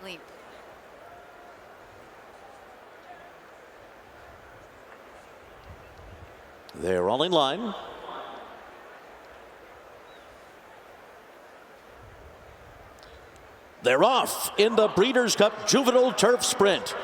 Gleaming. They're all in line. They're off in the Breeders' Cup Juvenile Turf Sprint.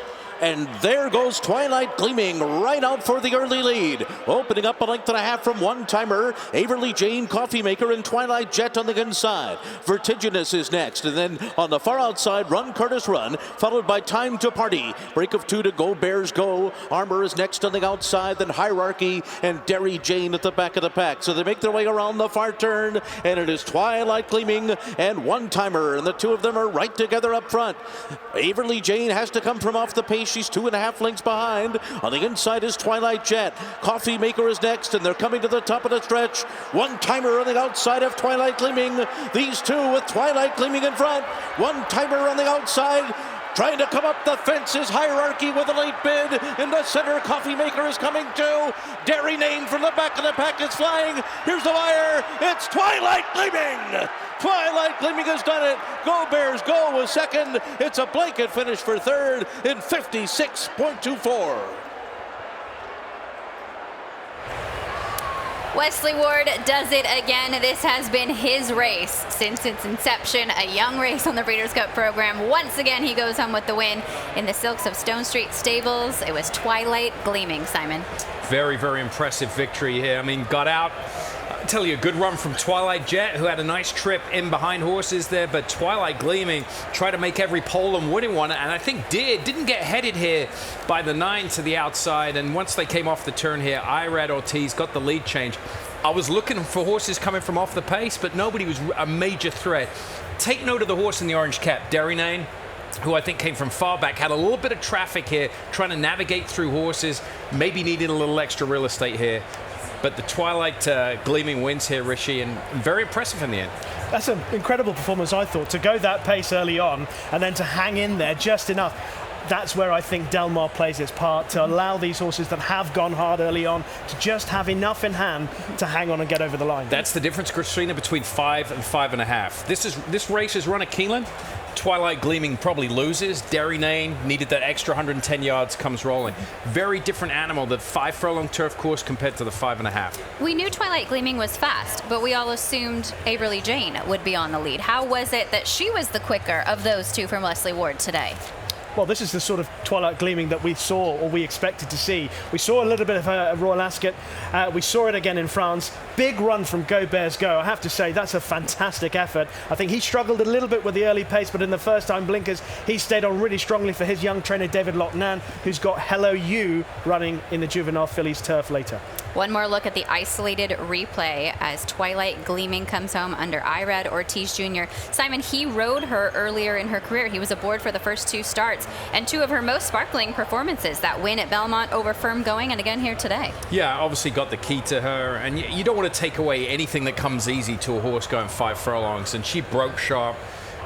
And there goes Twilight Gleaming right out for the early lead. Opening up a length and a half from one-timer. Averly Jane, Kaufymaker, and Twilight Jet on the inside. Vertiginous is next. And then on the far outside, Run Curtis Run, followed by Time to Party. Break of two to Go Bears Go. Armor is next on the outside, then Hierarchy and Derrynane Jane at the back of the pack. So they make their way around the far turn, and it is Twilight Gleaming and one-timer, and the two of them are right together up front. Averly Jane has to come from off the pace. She's 2.5 lengths behind. On the inside is Twilight Jet. Kaufymaker is next, and they're coming to the top of the stretch. One-timer on the outside of Twilight Gleaming. These two with Twilight Gleaming in front. One-timer on the outside. Trying to come up the fence is Hierarchy with a late bid. In the center, Kaufymaker is coming too. Derrynane from the back of the pack is flying. Here's the wire. It's Twilight Gleaming. Twilight Gleaming has done it. Go Bears Go was second. It's a blanket finish for third in 56.24. Wesley Ward does it again. This has been his race since its inception, a young race on the Breeders' Cup program. Once again, he goes home with the win in the Silks of Stone Street Stables. It was Twilight Gleaming, Simon. Very, very impressive victory here. I mean, got out. I tell you, a good run from Twilight Jet, who had a nice trip in behind horses there, but Twilight Gleaming tried to make every pole and winning one, and I think didn't get headed here by the 9 to the outside, and once they came off the turn here, Irad Ortiz got the lead change. I was looking for horses coming from off the pace, but nobody was a major threat. Take note of the horse in the orange cap, Derrynane, who I think came from far back, had a little bit of traffic here, trying to navigate through horses, maybe needed a little extra real estate here. But the Twilight Gleaming wins here, Rishi, and very impressive in the end. That's an incredible performance, I thought, to go that pace early on and then to hang in there just enough. That's where I think Del Mar plays its part, to allow these horses that have gone hard early on to just have enough in hand to hang on and get over the line. That's the difference, Christina, between 5 and 5.5. This race is run at Keeneland. Twilight Gleaming probably loses. Derrynane needed that extra 110 yards, comes rolling. Very different animal, the 5 furlong turf course compared to the 5.5. We knew Twilight Gleaming was fast, but we all assumed Averly Jane would be on the lead. How was it that she was the quicker of those two from Wesley Ward today? Well, this is the sort of Twilight Gleaming that we saw or we expected to see. We saw a little bit of a Royal Ascot. We saw it again in France. Big run from Go Bears Go. I have to say, that's a fantastic effort. I think he struggled a little bit with the early pace, but in the first time blinkers, he stayed on really strongly for his young trainer, David Lochnan, who's got Hello You running in the Juvenile Fillies turf later. One more look at the isolated replay as Twilight Gleaming comes home under Irad Ortiz Jr. Simon, he rode her earlier in her career. He was aboard for the first 2 starts and 2 of her most sparkling performances, that win at Belmont over Firm Going and again here today. Yeah, obviously got the key to her, and you don't want to take away anything that comes easy to a horse going 5 furlongs, and she broke sharp.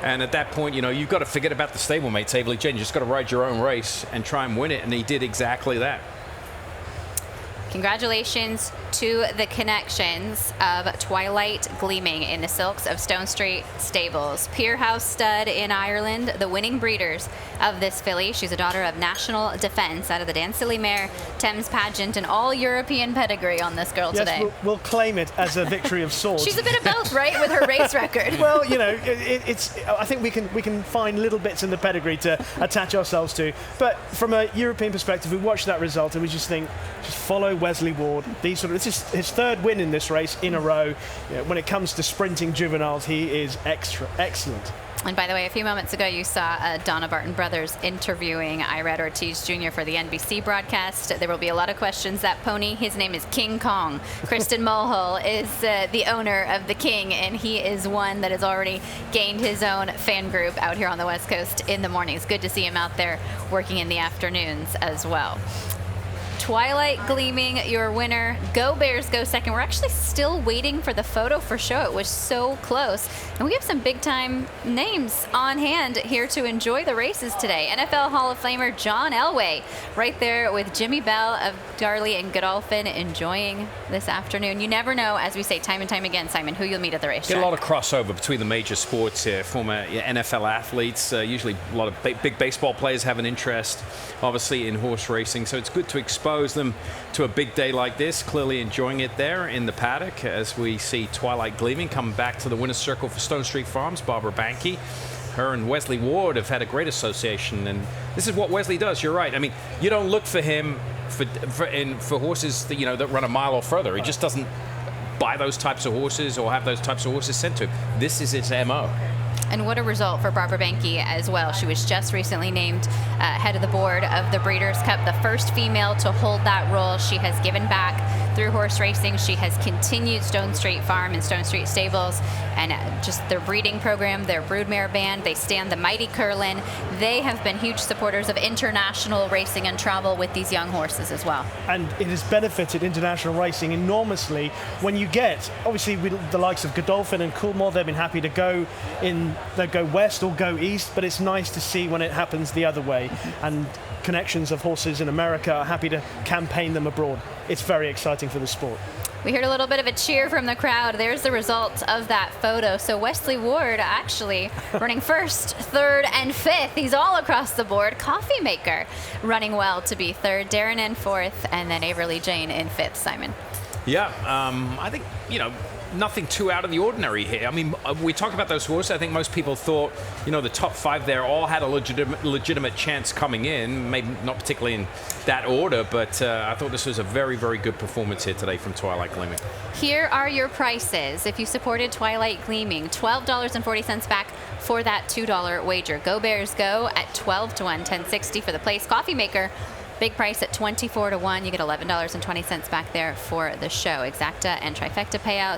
And at that point, you know, you've got to forget about the stablemates, Averly Jane. You just got to ride your own race and try and win it, and he did exactly that. Congratulations to the connections of Twilight Gleaming in the Silks of Stone Street Stables. Peerhouse stud in Ireland, the winning breeders of this filly. She's a daughter of National Defence out of the Dancily Mare, Thames Pageant, and all European pedigree on this girl today. Yes, we'll claim it as a victory of sorts. She's a bit of both, right, with her race record? Well, you know, I think we can find little bits in the pedigree to attach ourselves to. But from a European perspective, we watch that result and we just think, just follow Wesley Ward. This is his 3rd win in this race in a row. You know, when it comes to sprinting juveniles, he is excellent. And by the way, a few moments ago, you saw Donna Barton Brothers interviewing Irad Ortiz Jr. for the NBC broadcast. There will be a lot of questions. That pony, his name is King Kong. Kristen Mulhall is the owner of the King, and he is one that has already gained his own fan group out here on the West Coast in the mornings. Good to see him out there working in the afternoons as well. Twilight Gleaming, your winner. Go Bears, go second. We're actually still waiting for the photo for show. It was so close. And we have some big-time names on hand here to enjoy the races today. NFL Hall of Famer John Elway right there with Jimmy Bell of Darley and Godolphin enjoying this afternoon. You never know, as we say time and time again, Simon, who you'll meet at the racetrack. Get a lot of crossover between the major sports here. Former NFL athletes, usually a lot of big baseball players have an interest, obviously, in horse racing. So it's good to expose them to a big day like this. Clearly enjoying it there in the paddock as we see Twilight Gleaming come back to the winner's circle for Stone Street Farms. Barbara Banke, her and Wesley Ward have had a great association, and this is what Wesley does. You're right. I mean, you don't look for him for horses that, that run a mile or further. He just doesn't buy those types of horses or have those types of horses sent to him. This is its MO. And what a result for Barbara Banke as well. She was just recently named head of the board of the Breeders' Cup, the first female to hold that role. She has given back through horse racing. She has continued Stone Street Farm and Stone Street Stables and just their breeding program, their broodmare band. They stand the mighty Curlin. They have been huge supporters of international racing and travel with these young horses as well. And it has benefited international racing enormously when you get, obviously, with the likes of Godolphin and Coolmore, they've been happy to go west or go east, but it's nice to see when it happens the other way. And connections of horses in America are happy to campaign them abroad. It's very exciting for the sport. We heard a little bit of a cheer from the crowd. There's the result of that photo. So Wesley Ward actually running first, third, and fifth. He's all across the board. Kaufymaker running well to be third, Derrynane fourth, and then Averly Jane in fifth, Simon. Yeah, I think, nothing too out of the ordinary here. I mean, we talked about those horses. I think most people thought, the top five there all had a legitimate chance coming in, maybe not particularly in that order, but I thought this was a very, very good performance here today from Twilight Gleaming. Here are your prices. If you supported Twilight Gleaming, $12.40 back for that $2 wager. Go Bears Go at 12 to 1, 1060 for the place. Kaufymaker, big price at 24 to 1. You get $11.20 back there for the show. Exacta and Trifecta payouts